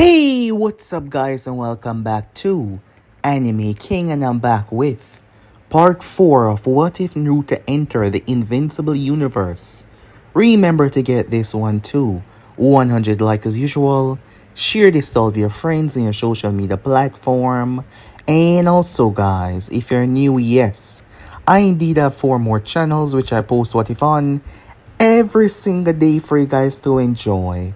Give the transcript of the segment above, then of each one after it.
Hey, what's up guys and welcome back to Anime King, and I'm back with part 4 of What If Naruto Enter the Invincible Universe. Remember to get this one too. 100 like as usual, share this to all of your friends in your social media platform, and also guys, if you're new, yes, I indeed have 4 more channels which I post What If on every single day for you guys to enjoy.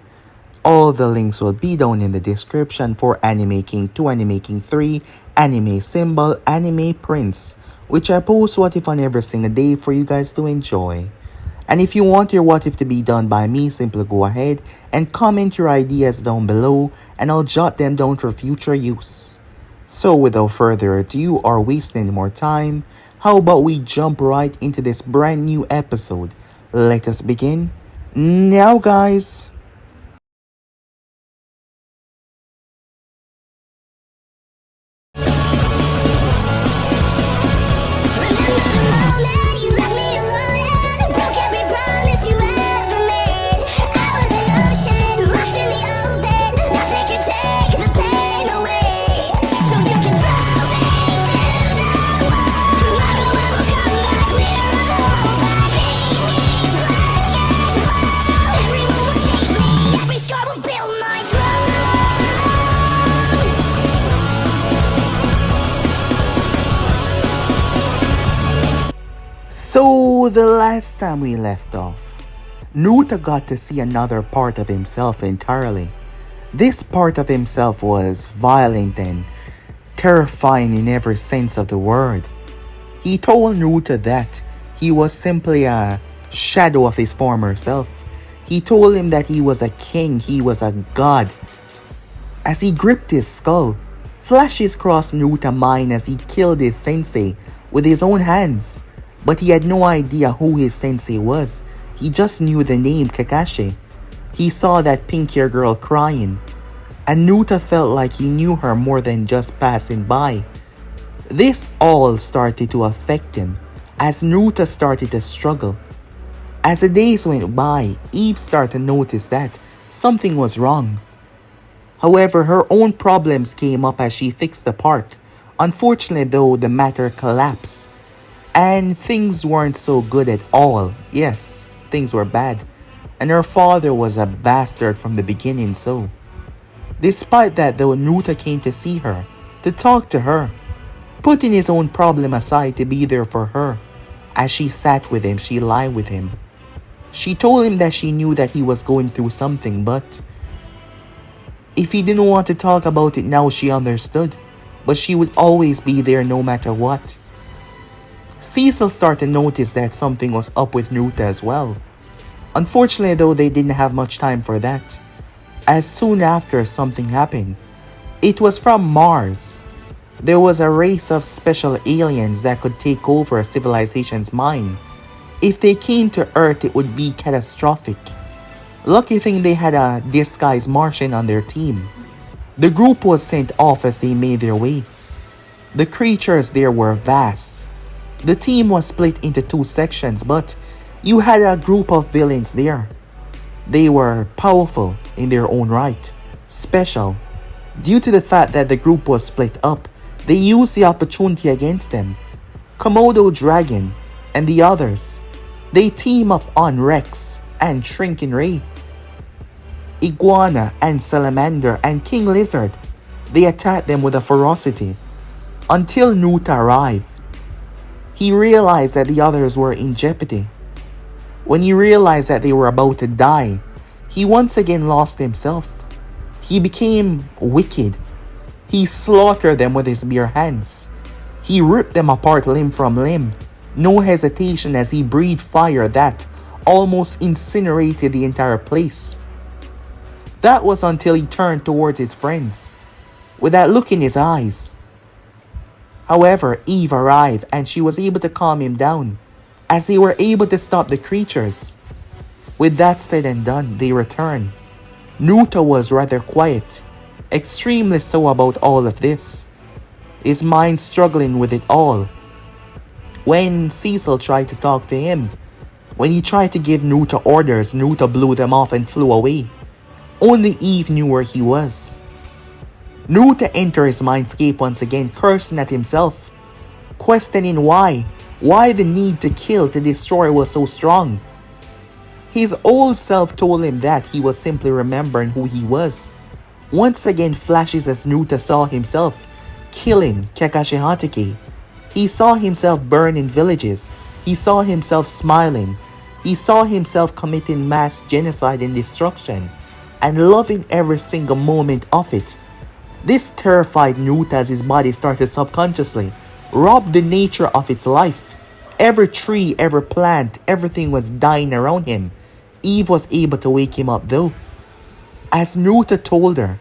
All the links will be down in the description for Anime King 2, Anime King 3, Anime Symbol, Anime Prince, which I post What If on every single day for you guys to enjoy. And if you want your What If to be done by me, simply go ahead and comment your ideas down below and I'll jot them down for future use. So without further ado or wasting any more time, how about we jump right into this brand new episode? Let us begin now guys. So, the last time we left off, Naruto got to see another part of himself entirely. This part of himself was violent and terrifying in every sense of the word. He told Naruto that he was simply a shadow of his former self. He told him that he was a king, he was a god. As he gripped his skull, flashes crossed Naruto's mind as he killed his sensei with his own hands. But he had no idea who his sensei was. He just knew the name Kakashi. He saw that pink-haired girl crying, and Naruto felt like he knew her more than just passing by. This all started to affect him as Naruto started to struggle. As the days went by, Eve started to notice that something was wrong. However, her own problems came up as she fixed the park. Unfortunately though, the matter collapsed. And things weren't so good at all. Yes, things were bad. And her father was a bastard from the beginning, so. Despite that though, Naruto came to see her, to talk to her, putting his own problem aside to be there for her. As she sat with him, she lied with him. She told him that she knew that he was going through something, but if he didn't want to talk about it now, she understood. But she would always be there no matter what. Cecil started to notice that something was up with Naruto as well. Unfortunately though, they didn't have much time for that, as soon after something happened. It was from Mars. There was a race of special aliens that could take over a civilization's mind. If they came to Earth, it would be catastrophic. Lucky thing they had a disguised Martian on their team. The group was sent off as they made their way. The creatures there were vast. The team was split into 2 sections, but you had a group of villains there. They were powerful in their own right, special. Due to the fact that the group was split up, they used the opportunity against them. Komodo Dragon and the others, they team up on Rex and Shrinking Ray. Iguana and Salamander and King Lizard, they attacked them with a ferocity. Until Naruto arrived. He realized that the others were in jeopardy. When he realized that they were about to die, he once again lost himself. He became wicked. He slaughtered them with his bare hands. He ripped them apart limb from limb, no hesitation, as he breathed fire that almost incinerated the entire place. That was until he turned towards his friends, with that look in his eyes. However, Eve arrived and she was able to calm him down, as they were able to stop the creatures. With that said and done, they returned. Naruto was rather quiet, extremely so about all of this, his mind struggling with it all. When Cecil tried to talk to him, when he tried to give Naruto orders, Naruto blew them off and flew away. Only Eve knew where he was. Naruto entered his mindscape once again, cursing at himself, questioning why the need to kill to destroy was so strong. His old self told him that he was simply remembering who he was. Once again flashes as Naruto saw himself killing Kakashi Hatake. He saw himself burning villages. He saw himself smiling. He saw himself committing mass genocide and destruction, and loving every single moment of it. This terrified Naruto as his body started subconsciously rob the nature of its life. Every tree, every plant, everything was dying around him. Eve was able to wake him up though. As Naruto told her,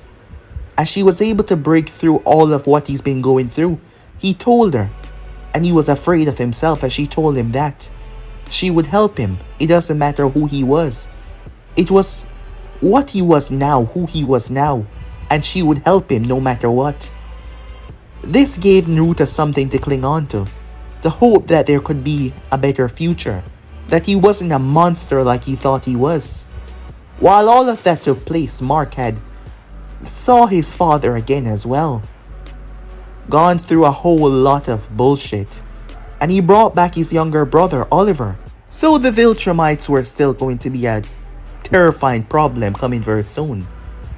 as she was able to break through all of what he's been going through, he told her, and he was afraid of himself as she told him that she would help him. It doesn't matter who he was. It was what he was now, who he was now, and she would help him no matter what. This gave Naruto something to cling on to, the hope that there could be a better future, that he wasn't a monster like he thought he was. While all of that took place, Mark had saw his father again as well. Gone through a whole lot of bullshit, and he brought back his younger brother, Oliver. So the Viltromites were still going to be a terrifying problem coming very soon.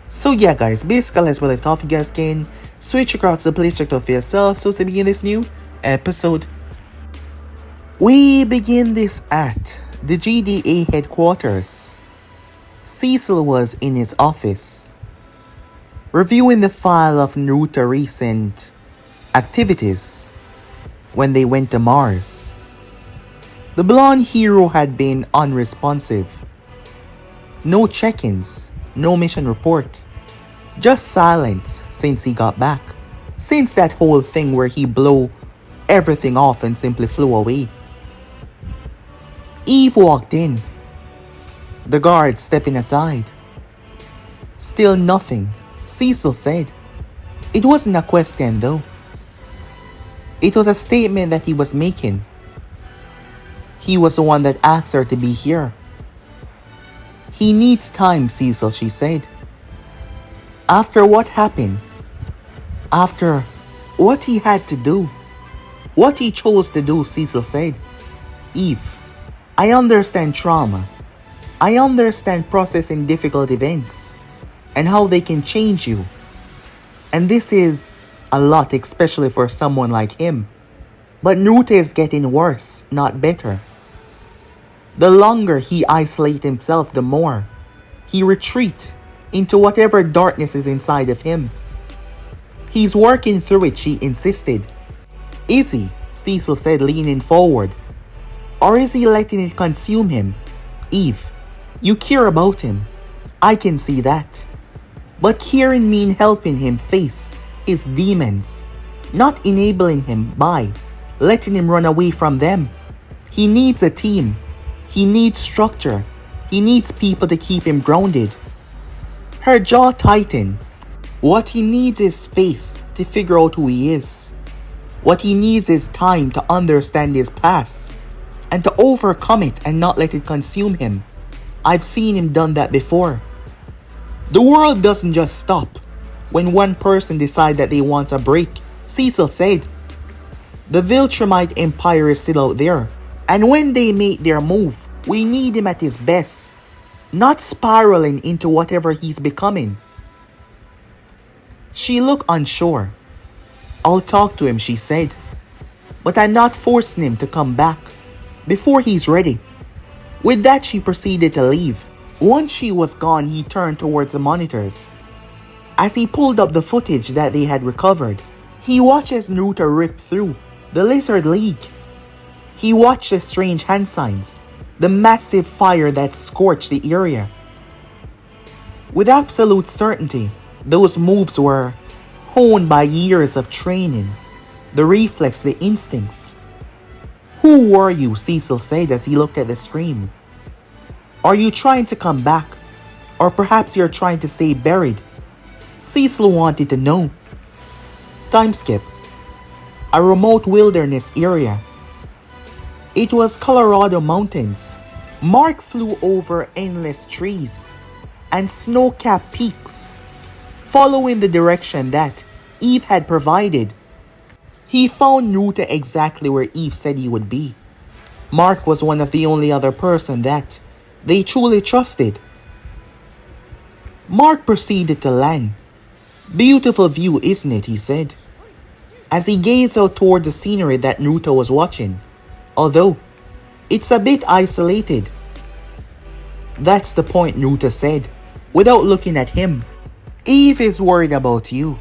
So yeah guys, basically as well I thought you guys can switch across the please check out for yourself. So to begin this new episode, we begin this at the GDA headquarters. Cecil was in his office, reviewing the file of Naruto's recent activities when they went to Mars. The blonde hero had been unresponsive. No check-ins, no mission report, just silence since he got back. Since that whole thing where he blew everything off and simply flew away. Eve walked in, the guard stepping aside. Still nothing, Cecil said. It wasn't a question though. It was a statement that he was making. He was the one that asked her to be here. He needs time, Cecil, she said. After what happened, after what he had to do, what he chose to do, Cecil said. Eve, I understand trauma. I understand processing difficult events and how they can change you. And this is a lot, especially for someone like him. But Naruto is getting worse, not better. The longer he isolates himself, the more he retreats into whatever darkness is inside of him. He's working through it, she insisted. Is he? Cecil said, leaning forward. Or is he letting it consume him? Eve, you care about him. I can see that. But caring means helping him face his demons, not enabling him by letting him run away from them. He needs a team. He needs structure. He needs people to keep him grounded. Her jaw tightened. What he needs is space to figure out who he is. What he needs is time to understand his past and to overcome it and not let it consume him. I've seen him done that before. The world doesn't just stop when one person decides that they want a break, Cecil said. The Viltromite Empire is still out there, and when they make their move, we need him at his best, not spiraling into whatever he's becoming. She looked unsure. I'll talk to him, she said, but I'm not forcing him to come back before he's ready. With that, she proceeded to leave. Once she was gone, he turned towards the monitors. As he pulled up the footage that they had recovered, he watched as Naruto ripped through the Lizard League. He watched the strange hand signs, the massive fire that scorched the area. With absolute certainty, those moves were honed by years of training, the reflex, the instincts. Who were you? Cecil said as he looked at the screen. Are you trying to come back? Or perhaps you're trying to stay buried? Cecil wanted to know. Time skip. A remote wilderness area. It was Colorado mountains. Mark flew over endless trees and snow-capped peaks, following the direction that Eve had provided. He found Naruto exactly where Eve said he would be. Mark was one of the only other person that they truly trusted. Mark proceeded to land. "Beautiful view, isn't it?" he said, as he gazed out toward the scenery that Naruto was watching. "Although, it's a bit isolated." "That's the point," Naruto said, without looking at him. "Eve is worried about you.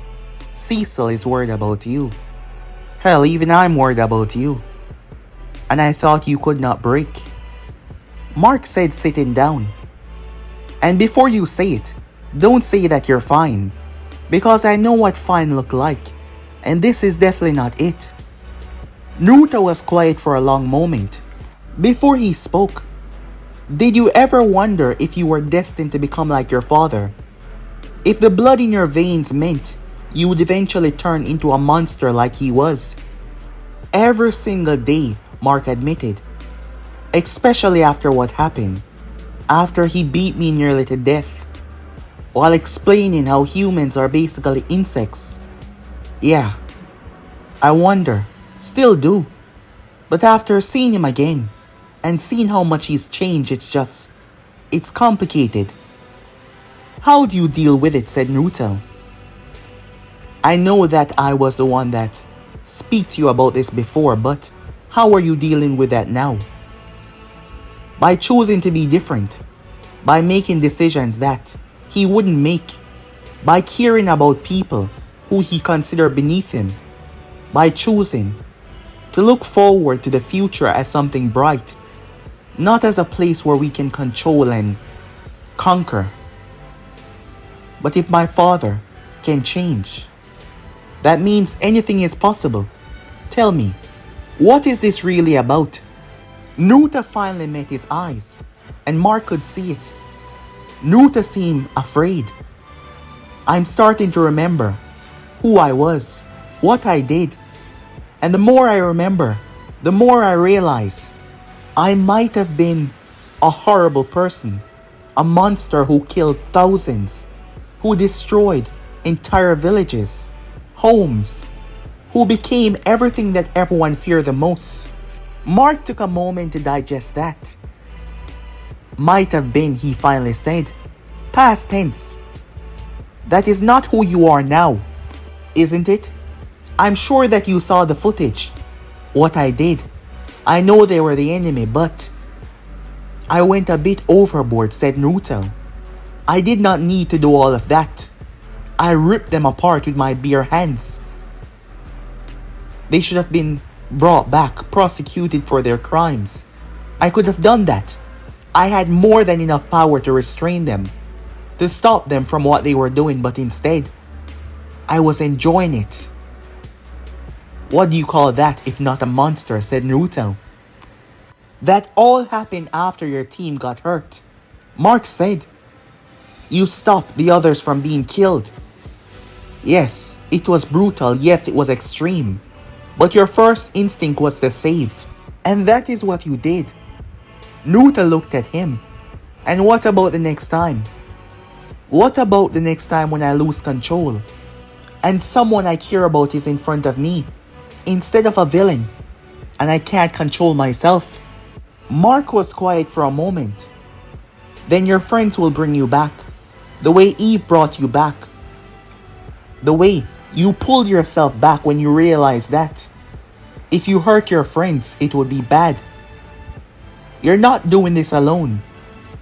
Cecil is worried about you. Hell, even I'm worried about you. And I thought you could not break." Mark said, sitting down. "And before you say it, don't say that you're fine. Because I know what fine look like. And this is definitely not it." Naruto was quiet for a long moment. Before he spoke, "Did you ever wonder if you were destined to become like your father? If the blood in your veins meant you would eventually turn into a monster like he was?" "Every single day," Mark admitted. "Especially after what happened. After he beat me nearly to death. While explaining how humans are basically insects. Yeah. I wonder. Still do. But after seeing him again, and seeing how much he's changed, it's complicated." "How do you deal with it?" said Naruto. "I know that I was the one that speak to you about this before, but how are you dealing with that now?" "By choosing to be different. By making decisions that he wouldn't make. By caring about people who he considered beneath him. By choosing to look forward to the future as something bright, not as a place where we can control and conquer. But if my father can change, that means anything is possible. Tell me, what is this really about?" Naruto finally met his eyes, and Mark could see it. Naruto seemed afraid. "I'm starting to remember who I was, what I did. And the more I remember, the more I realize I might have been a horrible person, a monster who killed thousands, who destroyed entire villages, homes, who became everything that everyone feared the most." Mark took a moment to digest that. "Might have been," he finally said. "Past tense. That is not who you are now, isn't it? I'm sure that you saw the footage. What I did. I know they were the enemy, but I went a bit overboard," said Naruto. "I did not need to do all of that. I ripped them apart with my bare hands. They should have been brought back, prosecuted for their crimes. I could have done that. I had more than enough power to restrain them, to stop them from what they were doing, but instead, I was enjoying it." "What do you call that if not a monster?" said Naruto. "That all happened after your team got hurt," Mark said. "You stopped the others from being killed. Yes, it was brutal. Yes, it was extreme. But your first instinct was to save. And that is what you did." Naruto looked at him. "And what about the next time? What about the next time when I lose control? And someone I care about is in front of me, instead of a villain, and I can't control myself?" Mark was quiet for a moment. "Then your friends will bring you back, the way Eve brought you back. The way you pulled yourself back when you realized that if you hurt your friends, it would be bad. You're not doing this alone.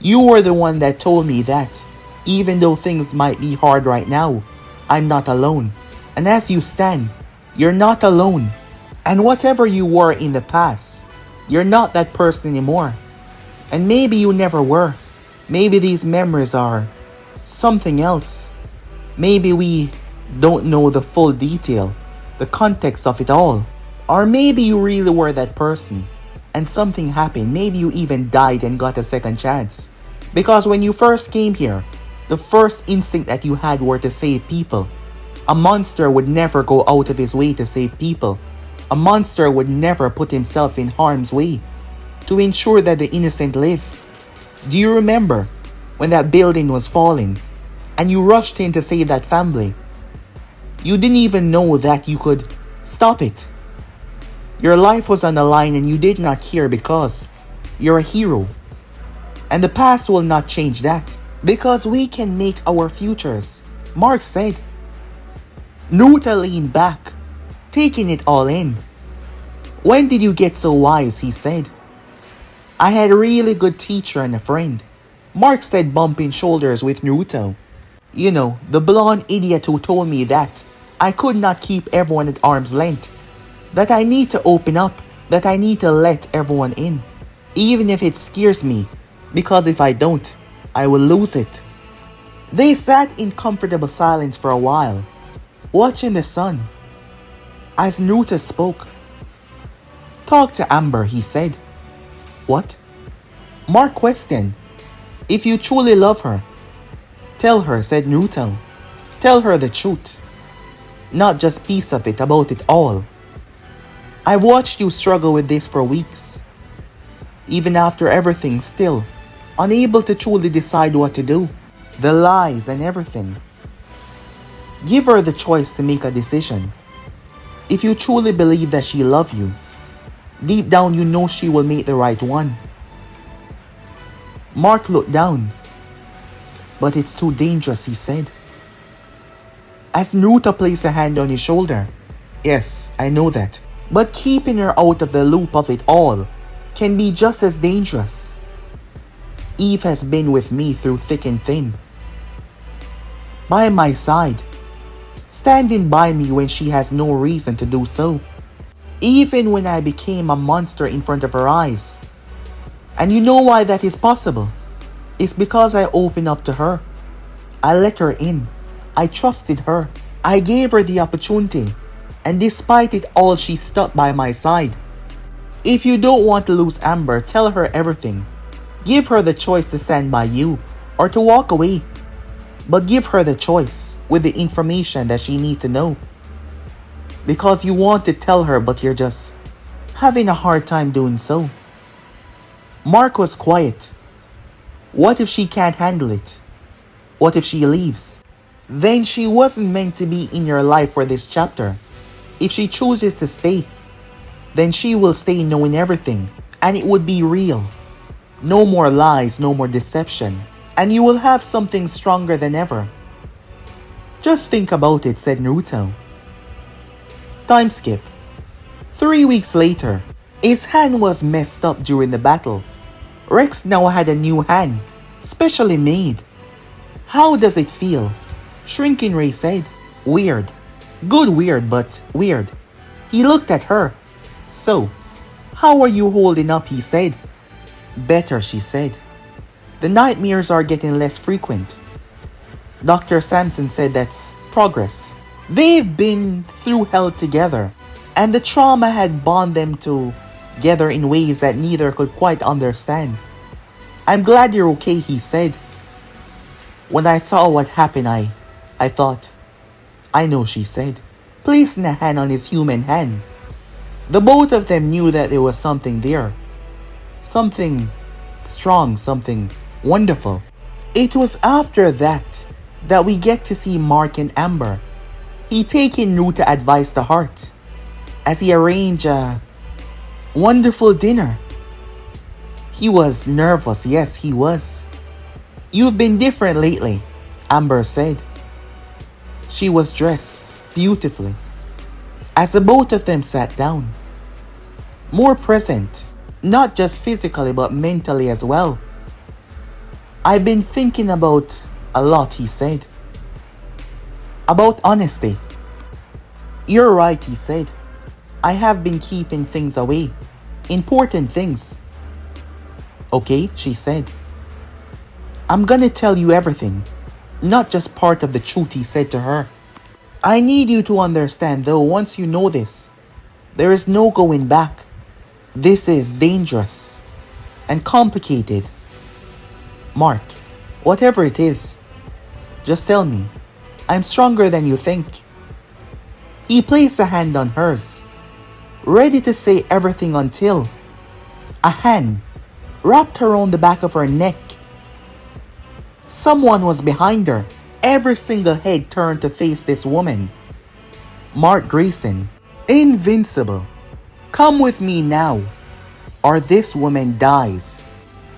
You were the one that told me that even though things might be hard right now, I'm not alone. And as you stand, you're not alone. And whatever you were in the past, you're not that person anymore. And maybe you never were. Maybe these memories are something else. Maybe we don't know the full detail, the context of it all. Or maybe you really were that person and something happened. Maybe you even died and got a second chance. Because when you first came here, the first instinct that you had were to save people. A monster would never go out of his way to save people. A monster would never put himself in harm's way to ensure that the innocent live. Do you remember when that building was falling and you rushed in to save that family. You didn't even know that you could stop it. Your life was on the line and you did not care because you're a hero. And the past will not change that, because we can make our futures, Mark said. Naruto leaned back, taking it all in. When did you get so wise, he said. I had a really good teacher and a friend, Mark said, bumping shoulders with Naruto. You know, the blonde idiot who told me that I could not keep everyone at arm's length, that I need to open up, that I need to let everyone in, even if it scares me, because if I don't, I will lose it. They sat in comfortable silence for a while, watching the sun. As Naruto spoke, talk to Amber, he said. What? Mark questioned. If you truly love her, tell her, said Naruto. Tell her the truth. Not just piece of it, about it all. I've watched you struggle with this for weeks. Even after everything, still unable to truly decide what to do. The lies and everything. Give her the choice to make a decision. If you truly believe that she loves you, deep down you know she will make the right one. Mark looked down. But it's too dangerous, he said. As Naruto placed a hand on his shoulder. Yes, I know that. But keeping her out of the loop of it all can be just as dangerous. Eve has been with me through thick and thin. By my side. Standing by me when she has no reason to do so. Even when I became a monster in front of her eyes. And you know why that is possible? It's because I opened up to her. I let her in. I trusted her. I gave her the opportunity. And despite it all, she stuck by my side. If you don't want to lose Amber, tell her everything. Give her the choice to stand by you or to walk away. But give her the choice with the information that she needs to know. Because you want to tell her, but you're just having a hard time doing so. Mark was quiet. What if she can't handle it? What if she leaves? Then she wasn't meant to be in your life for this chapter. If she chooses to stay, then she will stay knowing everything, and it would be real. No more lies, no more deception, and you will have something stronger than ever. Just think about it, said Naruto. Time skip. 3 weeks later, his hand was messed up during the battle. Rex now had a new hand, specially made. How does it feel? Shrinking Ray said. Weird. Good weird, but weird. He looked at her. So, how are you holding up, he said. Better, she said. The nightmares are getting less frequent. Dr. Sampson said that's progress. They've been through hell together, and the trauma had bonded them together in ways that neither could quite understand. I'm glad you're okay, he said. When I saw what happened, I thought, I know, she said, placing a hand on his human hand. The both of them knew that there was something there. Something strong, something wonderful. It was after that we get to see Mark and Amber. He taking Naruto advice to heart as he arranged a wonderful dinner. He was nervous, yes, he was. You've been different lately, Amber said. She was dressed beautifully as the both of them sat down. More present, not just physically but mentally as well. I've been thinking about a lot, he said. About honesty. You're right, he said. I have been keeping things away. Important things. Okay, she said. I'm gonna tell you everything. Not just part of the truth, he said to her. I need you to understand though, once you know this, there is no going back. This is dangerous and complicated. Mark, whatever it is, just tell me. I'm stronger than you think. He placed a hand on hers, ready to say everything until a hand wrapped around the back of her neck. Someone was behind her, Every single head turned to face this woman. Mark Grayson, Invincible, come with me now, or this woman dies.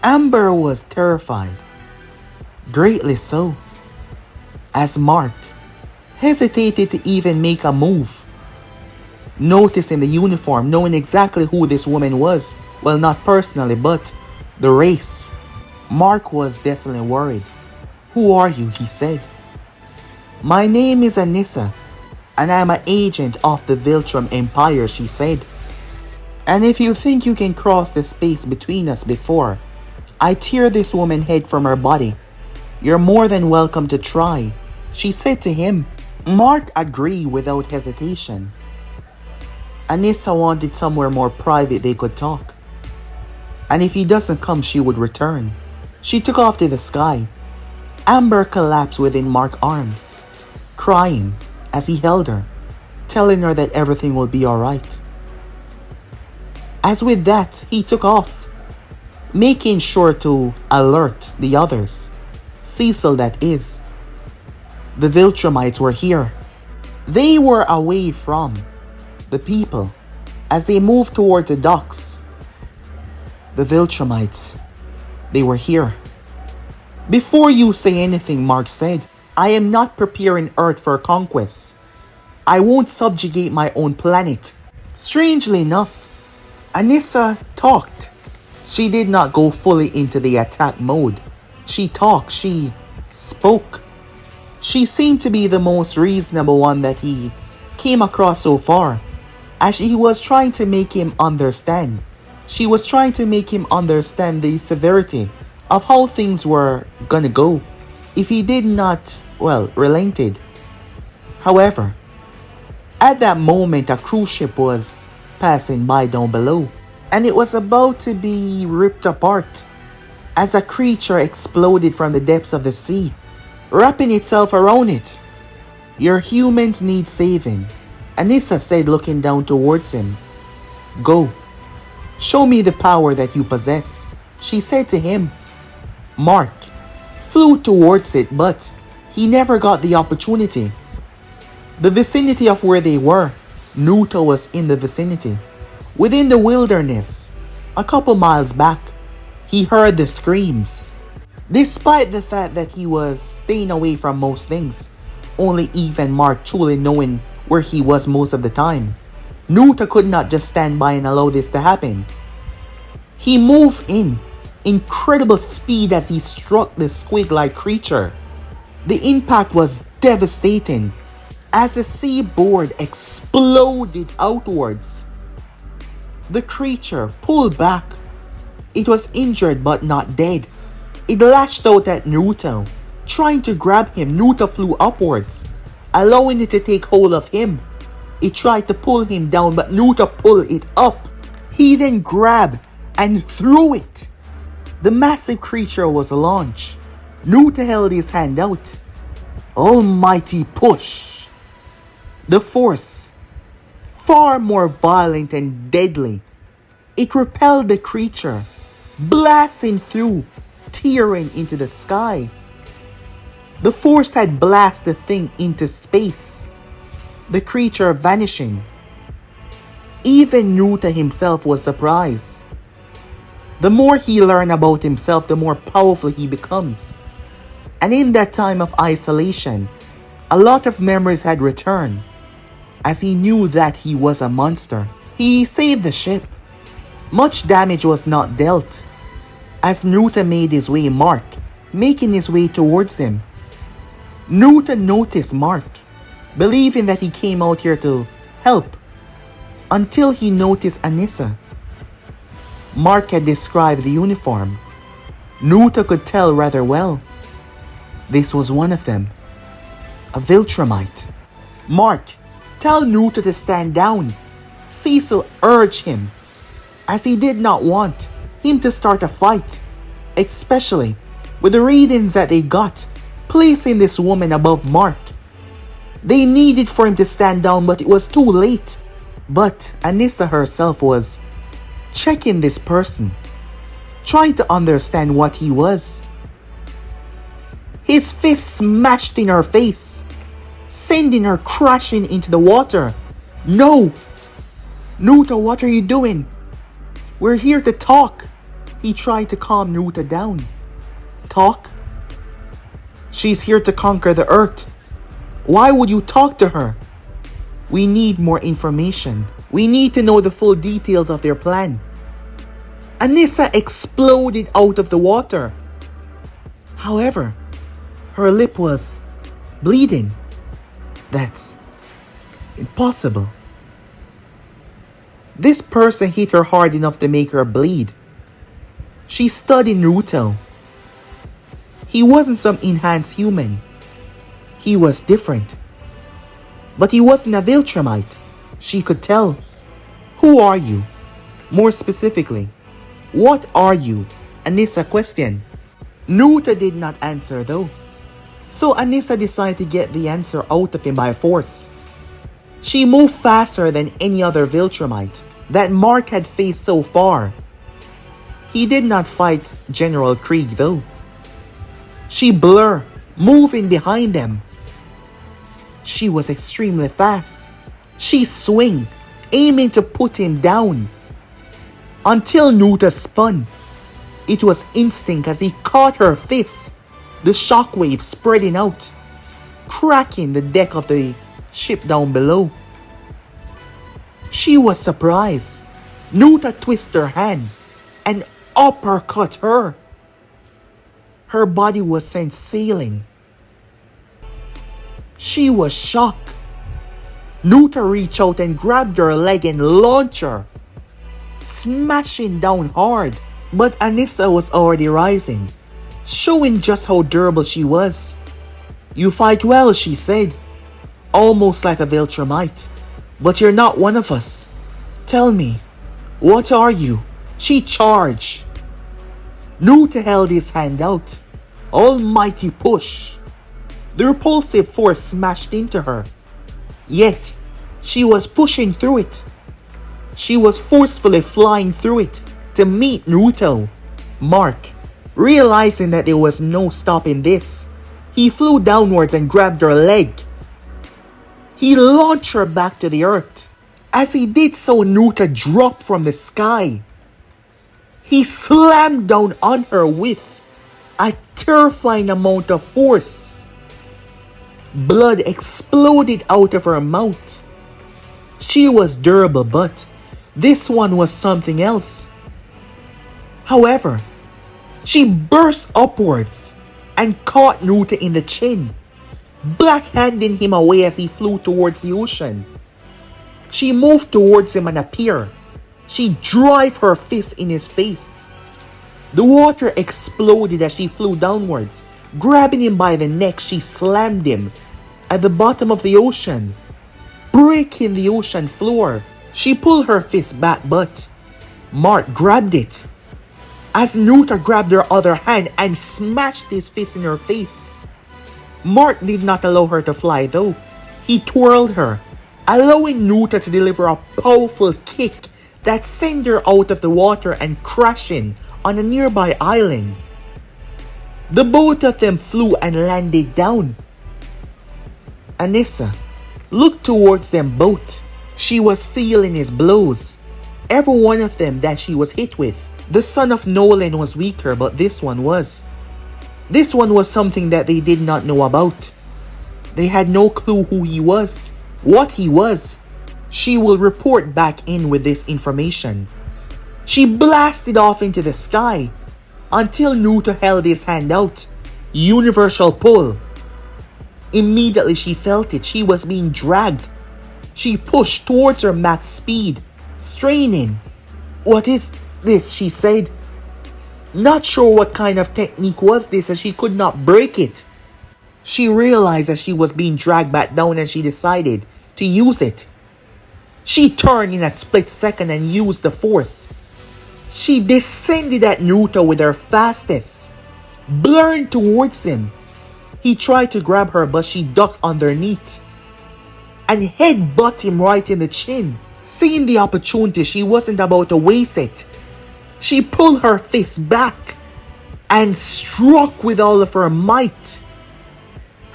Amber was terrified, greatly so, as Mark hesitated to even make a move. Noticing the uniform, knowing exactly who this woman was, well, not personally, but the race, Mark was definitely worried. "Who are you?" he said. "My name is Anissa, and I'm an agent of the Viltrom Empire," she said. "And if you think you can cross the space between us before I tear this woman's head from her body, you're more than welcome to try," she said to him. Mark agreed without hesitation. Anissa wanted somewhere more private they could talk. And if he doesn't come, she would return. She took off to the sky. Amber collapsed within Mark's arms, crying as he held her, telling her that everything will be alright. As with that, he took off, making sure to alert the others. Cecil, that is. The Viltromites were here. They were away from the people as they moved towards the docks. The Viltromites, they were here. "Before you say anything," Mark said, "I am not preparing Earth for conquest. I won't subjugate my own planet." Strangely enough, Anissa talked. She did not go fully into the attack mode. She talked, she spoke. She seemed to be the most reasonable one that he came across so far, as she was trying to make him understand. She was trying to make him understand the severity of how things were gonna go if he did not, well, relented. However, at that moment, a cruise ship was passing by down below, and it was about to be ripped apart as a creature exploded from the depths of the sea, wrapping itself around it. "Your humans need saving," Anissa said, looking down towards him. "Go. Show me the power that you possess," she said to him. Mark flew towards it, but he never got the opportunity. The vicinity of where they were, Naruto was in the vicinity. Within the wilderness, a couple miles back, he heard the screams. Despite the fact that he was staying away from most things, only even Mark truly knowing where he was most of the time, Naruto could not just stand by and allow this to happen. He moved in incredible speed as he struck the squig-like creature. The impact was devastating as the seaboard exploded outwards. The creature pulled back. It was injured but not dead. It lashed out at Naruto, trying to grab him. Naruto flew upwards, allowing it to take hold of him. It tried to pull him down, but Naruto pulled it up. He then grabbed and threw it. The massive creature was launched. Naruto held his hand out. Almighty push. The force, far more violent and deadly, it repelled the creature, blasting through, tearing into the sky. The force had blasted the thing into space, the creature vanishing. Even Naruto himself was surprised. The more he learned about himself, the more powerful he becomes. And in that time of isolation, a lot of memories had returned, as he knew that he was a monster. He saved the ship. Much damage was not dealt, as Naruto made his way Mark, making his way towards him. Naruto noticed Mark, believing that he came out here to help, until he noticed Anissa. Mark had described the uniform. Naruto could tell rather well. This was one of them, a Viltromite. "Mark, tell Naruto to stand down," Cecil urged him, as he did not want him to start a fight, especially with the readings that they got, placing this woman above Mark. They needed for him to stand down, but it was too late. But Anissa herself was checking this person, trying to understand what he was. His fist smashed in her face, sending her crashing into the water. No! Naruto, what are you doing? We're here to talk. He tried to calm Naruto down. Talk? She's here to conquer the earth. Why would you talk to her? We need more information. We need to know the full details of their plan. Anissa exploded out of the water. However, her lip was bleeding. That's impossible. This person hit her hard enough to make her bleed. She studied Naruto. He wasn't some enhanced human. He was different. But he wasn't a Viltromite. She could tell. Who are you? More specifically, what are you? Anissa questioned. Naruto did not answer though. So Anissa decided to get the answer out of him by force. She moved faster than any other Viltromite that Mark had faced so far. He did not fight General Krieg though. She blur, moving behind them. She was extremely fast. She swing, aiming to put him down. Until Naruto spun. It was instinct as he caught her fist, the shockwave spreading out, cracking the deck of the ship down below. She was surprised. Naruto twisted her hand and uppercut her. Her body was sent sailing. She was shocked. Naruto reached out and grabbed her leg and launched her, smashing down hard. But Anissa was already rising, showing just how durable she was. You fight well, she said, almost like a Viltromite. But you're not one of us. Tell me, what are you? She charged. Naruto held his hand out. Almighty push. The repulsive force smashed into her. Yet, she was pushing through it. She was forcefully flying through it to meet Naruto. Mark, realizing that there was no stopping this, he flew downwards and grabbed her leg. He launched her back to the earth. As he did so, Naruto dropped from the sky. He slammed down on her with a terrifying amount of force. Blood exploded out of her mouth. She was durable, but this one was something else. However, she burst upwards and caught Naruto in the chin, backhanding him away as he flew towards the ocean. She moved towards him and appeared. She drove her fist in his face. The water exploded as she flew downwards. Grabbing him by the neck, she slammed him at the bottom of the ocean, breaking the ocean floor. She pulled her fist back, but Mark grabbed it. As Naruto grabbed her other hand and smashed his fist in her face. Mark did not allow her to fly though. He twirled her, allowing Naruto to deliver a powerful kick that sent her out of the water and crashing on a nearby island. The both of them flew and landed down. Anissa looked towards them both. She was feeling his blows, every one of them that she was hit with. The son of Nolan was weaker, but this one was. This one was something that they did not know about. They had no clue who he was, what he was. She will report back in with this information. She blasted off into the sky until Naruto held his hand out. Universal pull. Immediately she felt it. She was being dragged. She pushed towards her max speed, straining. What is this? She said. Not sure what kind of technique was this as she could not break it. She realized that she was being dragged back down and she decided to use it. She turned in a split second and used the force. She descended at Naruto with her fastest, blurring towards him. He tried to grab her but she ducked underneath and headbutted him right in the chin. Seeing the opportunity, she wasn't about to waste it. She pulled her fist back and struck with all of her might.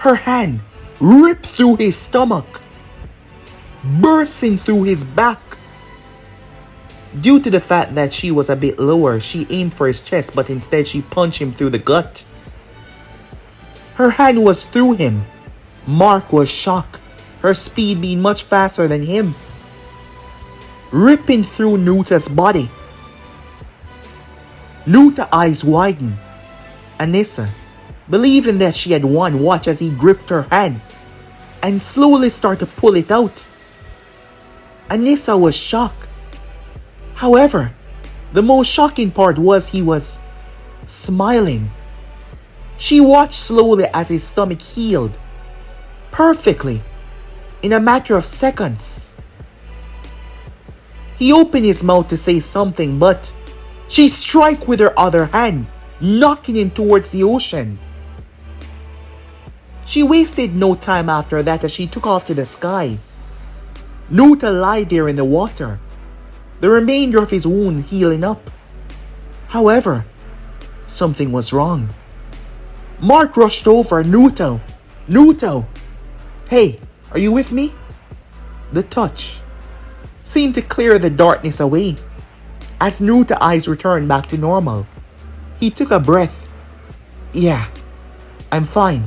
Her hand ripped through his stomach, bursting through his back. Due to the fact that she was a bit lower, she aimed for his chest, but instead she punched him through the gut. Her hand was through him. Mark was shocked, her speed being much faster than him, ripping through Nuta's body. Nuta eyes widened. Anissa, believing that she had won, watched as he gripped her hand and slowly started to pull it out. Anissa was shocked. However, the most shocking part was he was smiling. She watched slowly as his stomach healed perfectly in a matter of seconds. He opened his mouth to say something, but she struck with her other hand, knocking him towards the ocean. She wasted no time after that as she took off to the sky. Nuta lay there in the water, the remainder of his wound healing up. However, something was wrong. Mark rushed over. Naruto! Naruto! Hey, are you with me? The touch seemed to clear the darkness away. As Naruto's eyes returned back to normal, he took a breath. Yeah, I'm fine.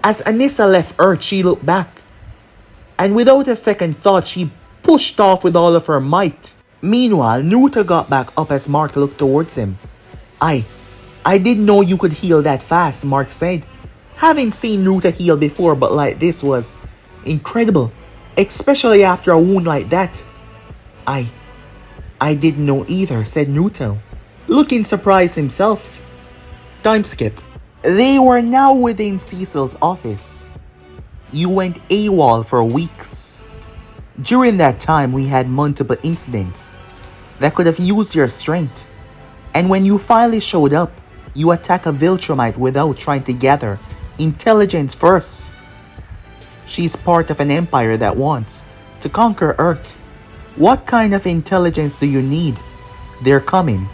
As Anissa left Earth, she looked back, and without a second thought, she pushed off with all of her might. Meanwhile, Naruto got back up as Mark looked towards him. I didn't know you could heal that fast, Mark said. Having seen Naruto heal before, but like this was incredible, especially after a wound like that. I didn't know either, said Naruto, looking surprised himself. Time skip. They were now within Cecil's office. You went AWOL for weeks. During that time, we had multiple incidents that could have used your strength. And when you finally showed up, you attack a Viltromite without trying to gather intelligence first. She's part of an empire that wants to conquer Earth. What kind of intelligence do you need? They're coming.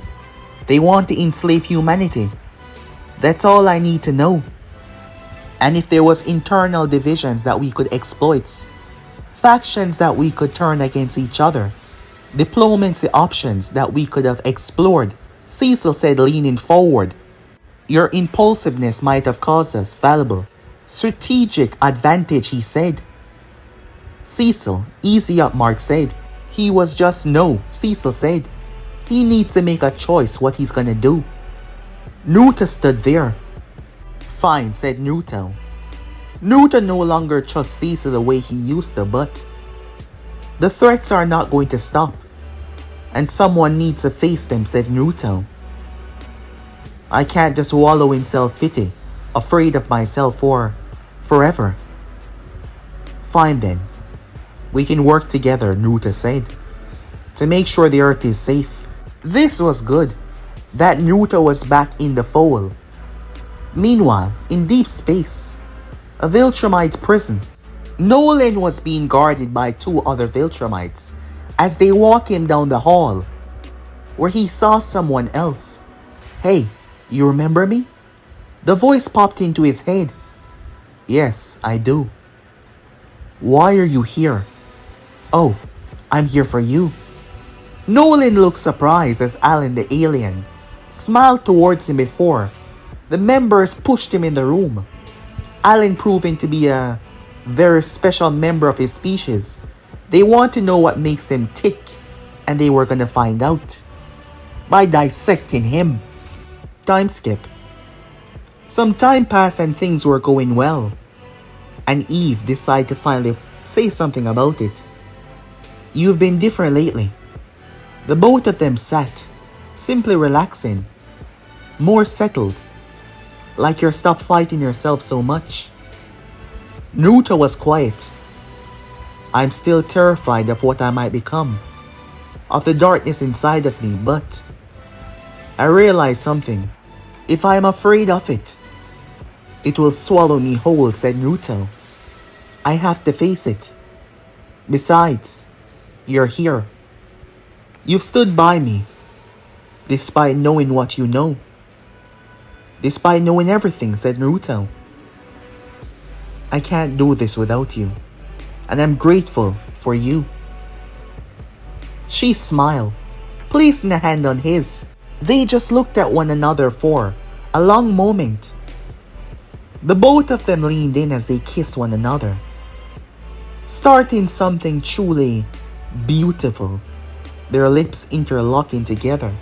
They want to enslave humanity. That's all I need to know. And if there was internal divisions that we could exploit, factions that we could turn against each other, diplomacy options that we could have explored, Cecil said, leaning forward. Your impulsiveness might have caused us valuable strategic advantage, he said. Cecil, easy up, Mark said. He was just no, Cecil said. He needs to make a choice what he's gonna do. Naruto stood there. Fine, said Naruto. Naruto no longer trusts Cecil the way he used to, but the threats are not going to stop, and someone needs to face them, said Naruto. I can't just wallow in self-pity, afraid of myself for forever. Fine then. We can work together, Naruto said, to make sure the Earth is safe. This was good, that Naruto was back in the fold. Meanwhile, in deep space, a Viltromite prison, Nolan was being guarded by two other Viltromites as they walk him down the hall, where he saw someone else. Hey, you remember me? The voice popped into his head. Yes, I do. Why are you here? Oh, I'm here for you. Nolan looked surprised as Alan the alien smiled towards him before the members pushed him in the room. Alan proving to be a very special member of his species. They want to know what makes him tick, and they were gonna find out by dissecting him. Time skip. Some time passed and things were going well, and Eve decided to finally say something about it. You've been different lately. The both of them sat, simply relaxing, more settled, like you're stopped fighting yourself so much. Naruto was quiet. I'm still terrified of what I might become, of the darkness inside of me, but I realized something. If I am afraid of it, it will swallow me whole, said Naruto. I have to face it. Besides, you're here. You've stood by me, despite knowing what you know. Despite knowing everything, said Naruto. I can't do this without you, and I'm grateful for you. She smiled, placing a hand on his. They just looked at one another for a long moment. The both of them leaned in as they kissed one another, starting something truly beautiful, their lips interlocking together.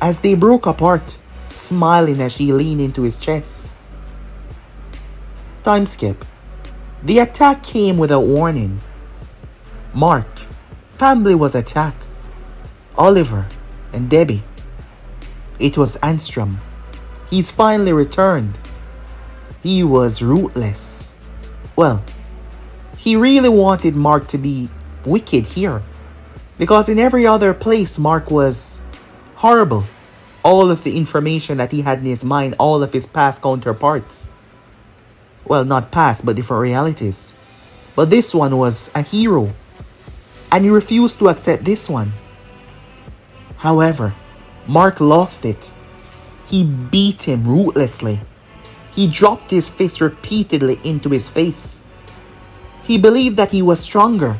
As they broke apart, smiling as she leaned into his chest. Time skip. The attack came without warning. Mark, family was attacked. Oliver and Debbie. It was Anstrom. He's finally returned. He was ruthless. Well, he really wanted Mark to be wicked here, because in every other place Mark was horrible. All of the information that he had in his mind, all of his past counterparts. Well, not past, but different realities. But this one was a hero, and he refused to accept this one. However, Mark lost it. He beat him ruthlessly. He dropped his fist repeatedly into his face. He believed that he was stronger.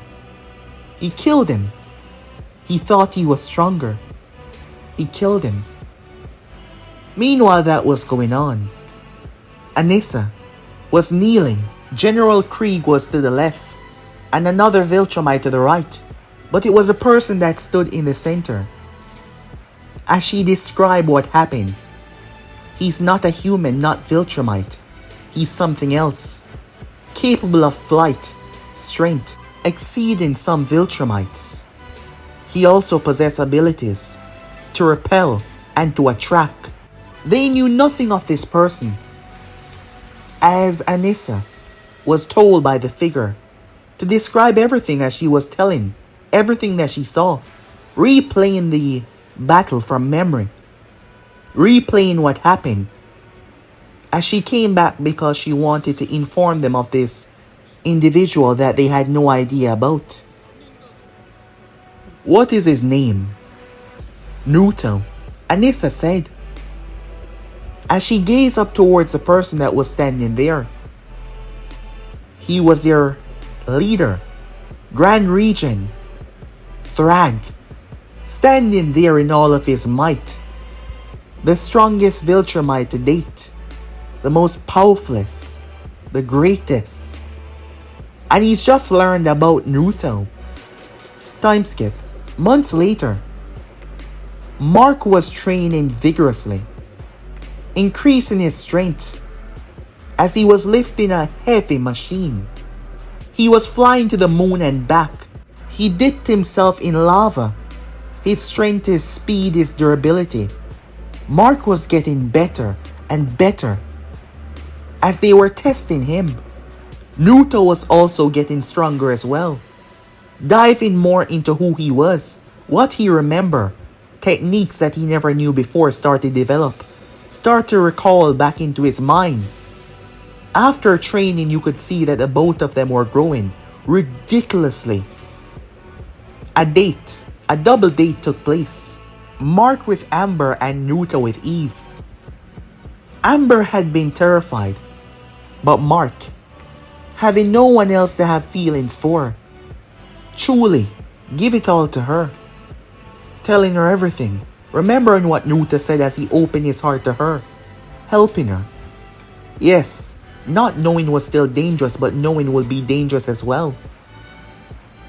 He killed him. He thought he was stronger. He killed him. Meanwhile, that was going on. Anissa was kneeling. General Krieg was to the left, and another Viltromite to the right, but it was a person that stood in the center. As she described what happened, he's not a human, not Viltromite. He's something else, capable of flight, strength, exceeding some Viltromites. He also possessed abilities to repel and to attract. They knew nothing of this person, as Anissa was told by the figure to describe everything as she was telling, everything that she saw, replaying the battle from memory, replaying what happened, as she came back because she wanted to inform them of this individual that they had no idea about. What is his name? Naruto, Anissa said, as she gazed up towards the person that was standing there. He was their leader, Grand Regent Thrag, standing there in all of his might. The strongest Viltromite to date, the most powerfulest, the greatest. And he's just learned about Naruto. Time skip. Months later, Mark was training vigorously, increasing his strength as he was lifting a heavy machine. He was flying to the moon and back. He dipped himself in lava. His strength, his speed, his durability. Mark was getting better and better as they were testing him. Naruto was also getting stronger as well, diving more into who he was, what he remembered, techniques that he never knew before start to develop, start to recall back into his mind. After training, you could see that the both of them were growing ridiculously. A double date took place. Mark with Amber and Naruto with Eve. Amber had been terrified, but Mark, having no one else to have feelings for, truly give it all to her, telling her everything, remembering what Naruto said as he opened his heart to her, helping her. Yes, not knowing was still dangerous, but knowing will be dangerous as well.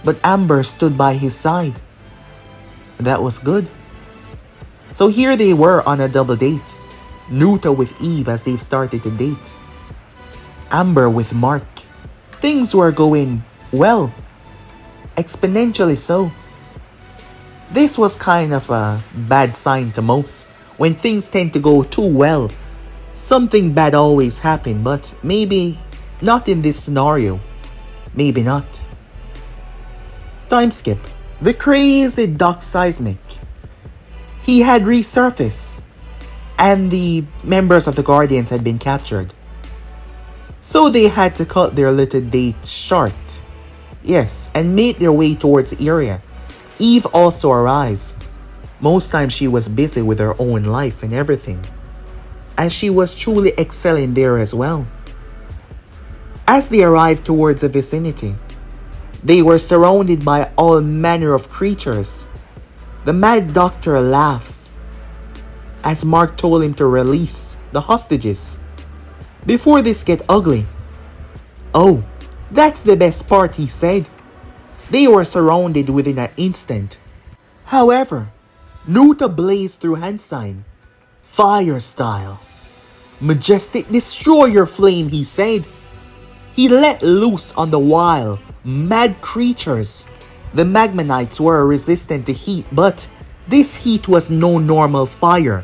But Amber stood by his side. That was good. So here they were on a double date. Naruto with Eve as they've started to date. Amber with Mark. Things were going well. Exponentially so. This was kind of a bad sign to most. When things tend to go too well, something bad always happens, but maybe not in this scenario. Maybe not. Time skip. The crazy Doc Seismic. He had resurfaced, and the members of the Guardians had been captured. So they had to cut their little date short. Yes, and made their way towards the area. Eve also arrived. Most times she was busy with her own life and everything, as she was truly excelling there as well. As they arrived towards the vicinity, they were surrounded by all manner of creatures. The mad doctor laughed as Mark told him to release the hostages. Before this get ugly. Oh, that's the best part, he said. They were surrounded within an instant. However, Nuta blazed through hand sign, fire style. Majestic destroyer flame, he said. He let loose on the wild, mad creatures. The Magmanites were resistant to heat, but this heat was no normal fire.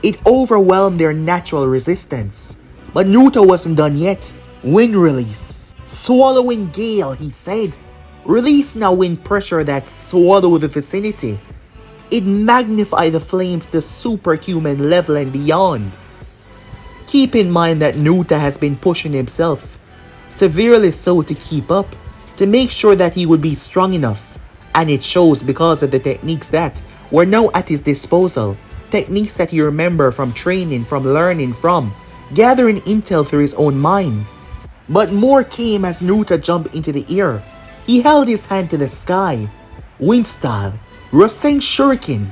It overwhelmed their natural resistance. But Nuta wasn't done yet. Wind release. Swallowing gale, he said. Release now wind pressure that swallowed the vicinity. It magnified the flames to superhuman level and beyond. Keep in mind that Nuta has been pushing himself, severely so to keep up, to make sure that he would be strong enough. And it shows because of the techniques that were now at his disposal. Techniques that he remembered from training, from learning, from gathering intel through his own mind. But more came as Nuta jumped into the air. He held his hand to the sky. Wind style. Roseng Shuriken.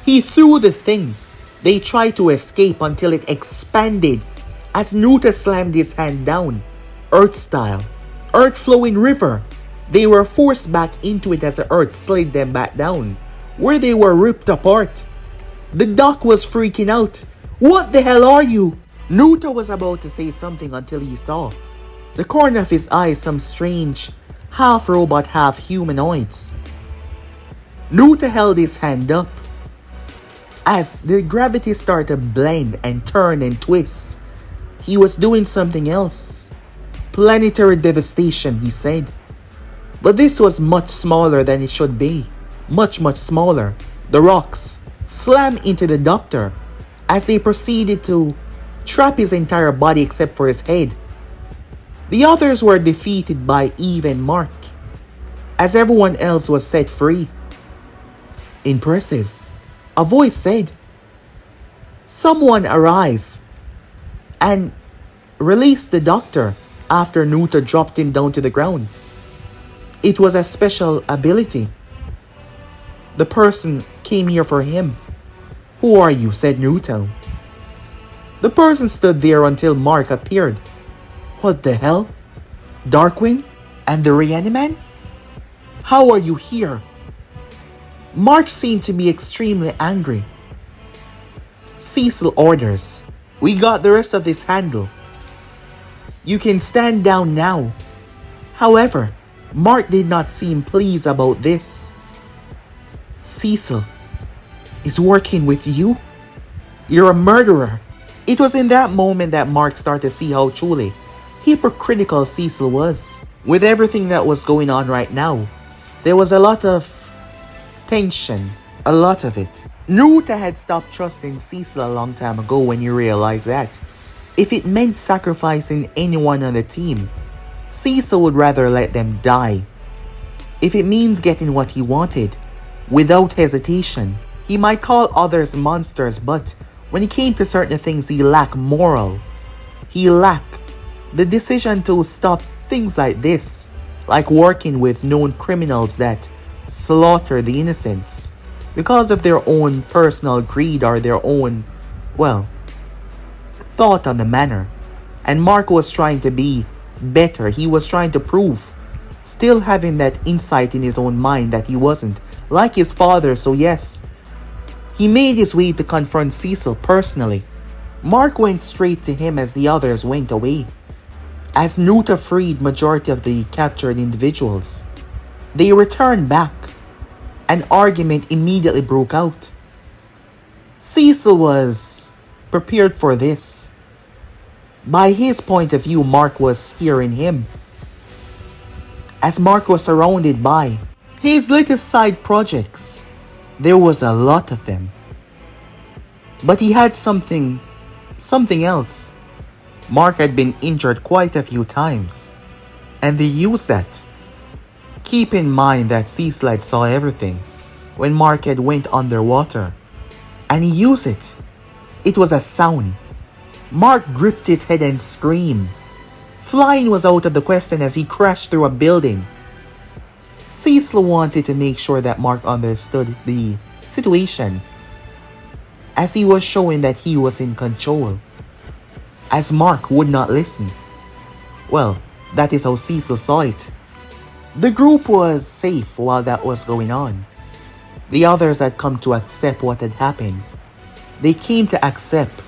He threw the thing. They tried to escape until it expanded as Nuta slammed his hand down. Earth style. Earth flowing river. They were forced back into it as the earth slid them back down, where they were ripped apart. The doc was freaking out. What the hell are you? Nuta was about to say something until he saw the corner of his eye some strange, half robot, half humanoids. Nuta held his hand up. As the gravity started to blend and turn and twist, he was doing something else. Planetary devastation, he said. But this was much smaller than it should be. Much smaller. The rocks slammed into the doctor as they proceeded to trap his entire body except for his head. The others were defeated by Eve and Mark, as everyone else was set free. Impressive, a voice said. Someone arrived and released the doctor after Nuta dropped him down to the ground. It was a special ability. The person came here for him. Who are you? Said Naruto. The person stood there until Mark appeared. What the hell? Darkwing? And the Reaniman? How are you here? Mark seemed to be extremely angry. Cecil orders. We got the rest of this handle. You can stand down now. However, Mark did not seem pleased about this. Cecil is working with you? You're a murderer. It was in that moment that Mark started to see how truly hypocritical Cecil was. With everything that was going on right now, there was a lot of tension, a lot of it. Naruto had stopped trusting Cecil a long time ago when he realized that if it meant sacrificing anyone on the team, Cecil would rather let them die. If it means getting what he wanted, without hesitation, he might call others monsters, but when it came to certain things, he lacked moral. He lacked the decision to stop things like this, like working with known criminals that slaughter the innocents because of their own personal greed or their own, well, thought on the matter. And Mark was trying to be better. He was trying to prove, still having that insight in his own mind that he wasn't like his father. So yes, he made his way to confront Cecil personally. Mark went straight to him as the others went away. As Nuta freed majority of the captured individuals, they returned back. An argument immediately broke out. Cecil was prepared for this. By his point of view, Mark was scaring him. As Mark was surrounded by his little side projects, there was a lot of them. But he had something else. Mark had been injured quite a few times, and they used that. Keep in mind that Cecil had saw everything when Mark had went underwater, and he used it. It was a sound. Mark gripped his head and screamed. Flying was out of the question as he crashed through a building. Cecil wanted to make sure that Mark understood the situation, as he was showing that he was in control, as Mark would not listen. Well, that is how Cecil saw it. The group was safe while that was going on. The others had come to accept what had happened. They came to accept,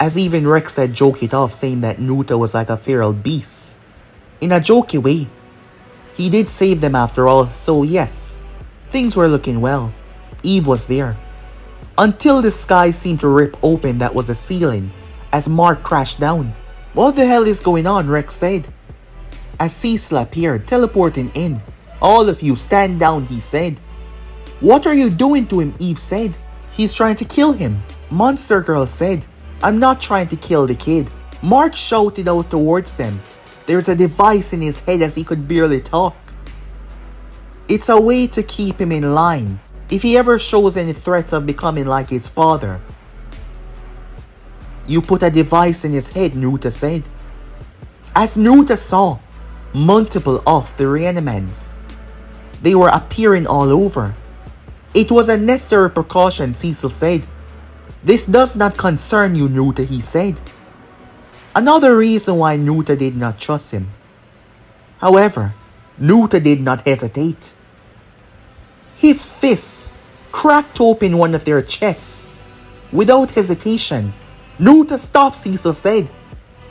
as even Rex had joked it off, saying that Nuta was like a feral beast. In a jokey way. He did save them after all, so yes, things were looking well. Eve was there. Until the sky seemed to rip open, that was the ceiling, as Mark crashed down. "What the hell is going on?" Rex said, as Cecil appeared, teleporting in. "All of you, stand down," he said. "What are you doing to him?" Eve said. "He's trying to kill him," Monster Girl said. "I'm not trying to kill the kid." Mark shouted out towards them. There's a device in his head as he could barely talk. It's a way to keep him in line if he ever shows any threats of becoming like his father. "You put a device in his head," Nuta said. As Nuta saw multiple of the reanimants, they were appearing all over. "It was a necessary precaution," Cecil said. "This does not concern you, Nuta," he said. Another reason why Nuta did not trust him. However, Nuta did not hesitate. His fists cracked open one of their chests. Without hesitation, "Nuta, stop," Cecil said.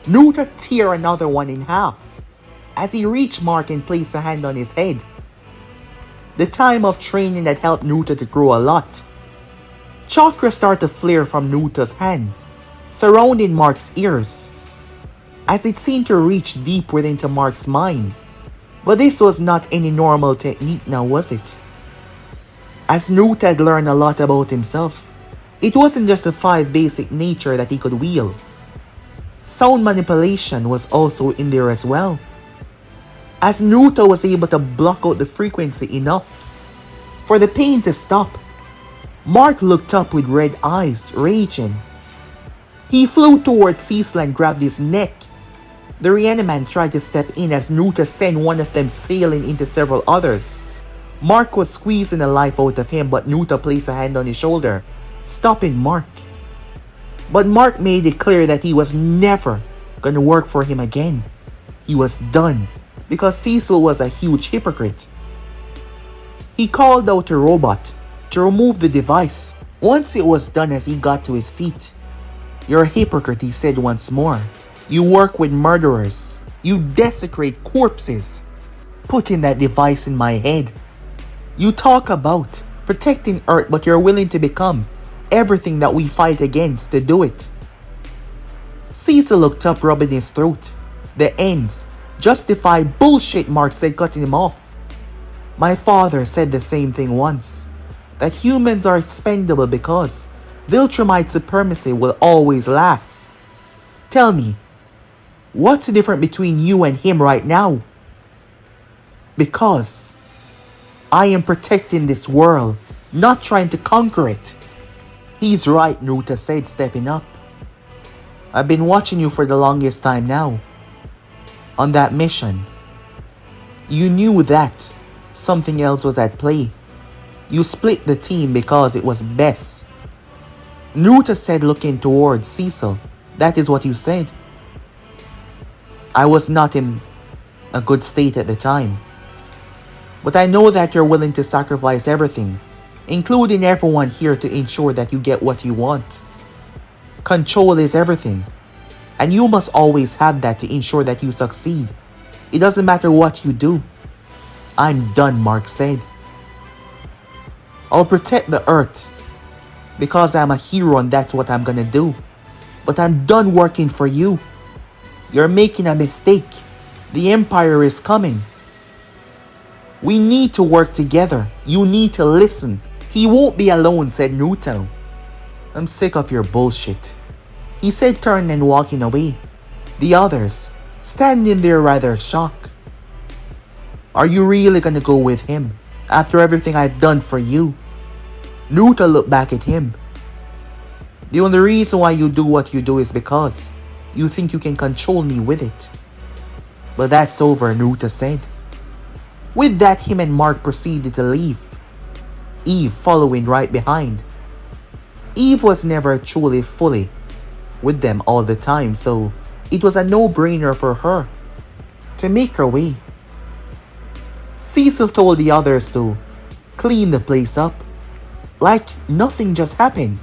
Nuta tear another one in half as he reached Mark and placed a hand on his head. The time of training had helped Nuta to grow a lot. Chakra started to flare from Nuta's hand, surrounding Mark's ears, as it seemed to reach deep within to Mark's mind. But this was not any normal technique now, was it? As Nuta had learned a lot about himself, it wasn't just the 5 basic nature that he could wield. Sound manipulation was also in there as well. As Nuta was able to block out the frequency enough for the pain to stop, Mark looked up with red eyes, raging. He flew towards Cecil and grabbed his neck. The reanimant tried to step in as Nuta sent one of them sailing into several others. Mark was squeezing the life out of him, but Nuta placed a hand on his shoulder, stopping Mark. But Mark made it clear that he was never gonna work for him again. He was done, because Cecil was a huge hypocrite. He called out a robot to remove the device. Once it was done, as he got to his feet, "You're a hypocrite," he said once more. "You work with murderers. You desecrate corpses. Putting that device in my head. You talk about protecting Earth, but you're willing to become everything that we fight against to do it." Cecil looked up, rubbing his throat. "The ends justify bullshit," Mark said, cutting him off. "My father said the same thing once, that humans are expendable because Viltromite supremacy will always last. Tell me, what's the difference between you and him right now?" "Because I am protecting this world, not trying to conquer it." "He's right," Naruto said, stepping up. "I've been watching you for the longest time now. On that mission, you knew that something else was at play. You split the team because it was best." Naruto said, looking towards Cecil. "That is what you said." "I was not in a good state at the time. But I know that you're willing to sacrifice everything, including everyone here, to ensure that you get what you want. Control is everything, and you must always have that to ensure that you succeed. It doesn't matter what you do." "I'm done," Mark said. "I'll protect the Earth because I'm a hero and that's what I'm gonna do. But I'm done working for you. You're making a mistake. The Empire is coming. We need to work together. You need to listen." "He won't be alone," said Naruto. "I'm sick of your bullshit," he said, turning and walking away. The others standing there rather shocked. "Are you really gonna go with him after everything I've done for you?" Naruto looked back at him. "The only reason why you do what you do is because you think you can control me with it. But that's over, Naruto said. With that, him and Mark proceeded to leave, Eve following right behind. Eve was never truly fully with them all the time, so it was a no-brainer for her to make her way. Cecil told the others to clean the place up, like nothing just happened,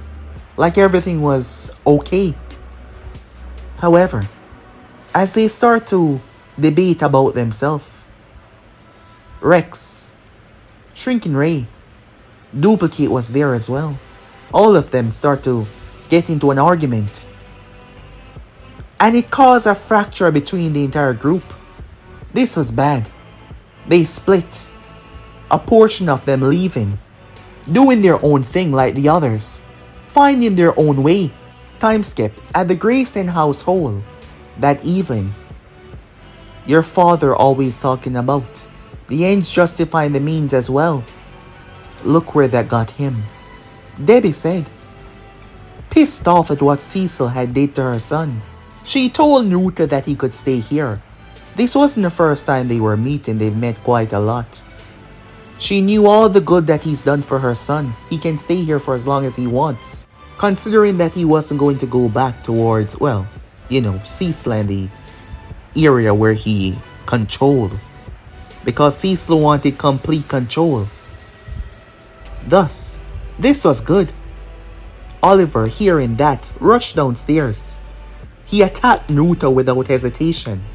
like everything was okay. However, as they start to debate about themselves, Rex, Shrinking Ray, Duplicate was there as well. All of them start to get into an argument, and it caused a fracture between the entire group. This was bad. They split, a portion of them leaving, doing their own thing like the others, finding their own way. Time skip at the Grayson household that evening. Your father always talking about the ends justifying the means as well. Look where that got him, Debbie said, pissed off at what Cecil had did to her son. She told Naruto that he could stay here. This wasn't the first time they were meeting, they've met quite a lot. She knew all the good that he's done for her son. He can stay here for as long as he wants, considering that he wasn't going to go back towards, well, you know, Cecil and the area where he controlled, because Cecil wanted complete control. Thus, this was good. Oliver, hearing that, rushed downstairs. He attacked Naruto without hesitation.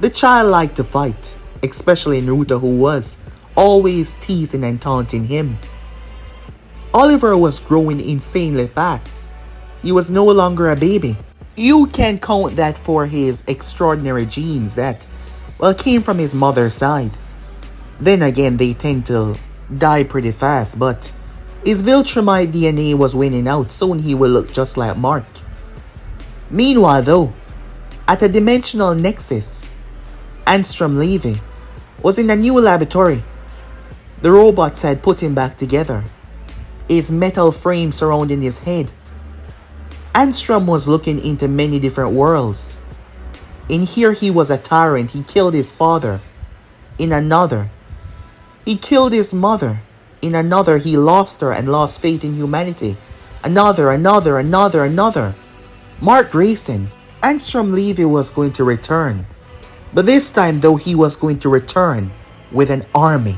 The child liked to fight, especially Naruto, who was always teasing and taunting him. Oliver was growing insanely fast. He was no longer a baby. You can count that for his extraordinary genes that, well, came from his mother's side. Then again, they tend to die pretty fast, but his Viltromite DNA was winning out. Soon he will look just like Mark. Meanwhile though, at a dimensional nexus, Anstrom Levy was in a new laboratory. The robots had put him back together, his metal frame surrounding his head. Anstrom was looking into many different worlds. In here he was a tyrant. He killed his father. In another, he killed his mother. In another, he lost her and lost faith in humanity. Another. Mark Grayson, Anstrom Levy was going to return. But this time though, he was going to return with an army.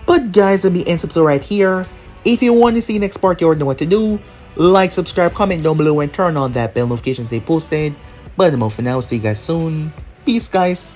But guys, let me end episode right here. If you want to see the next part, you already know what to do. Like, subscribe, comment down below, and turn on that bell notification to stay posted. But I'm out for now. See you guys soon. Peace, guys.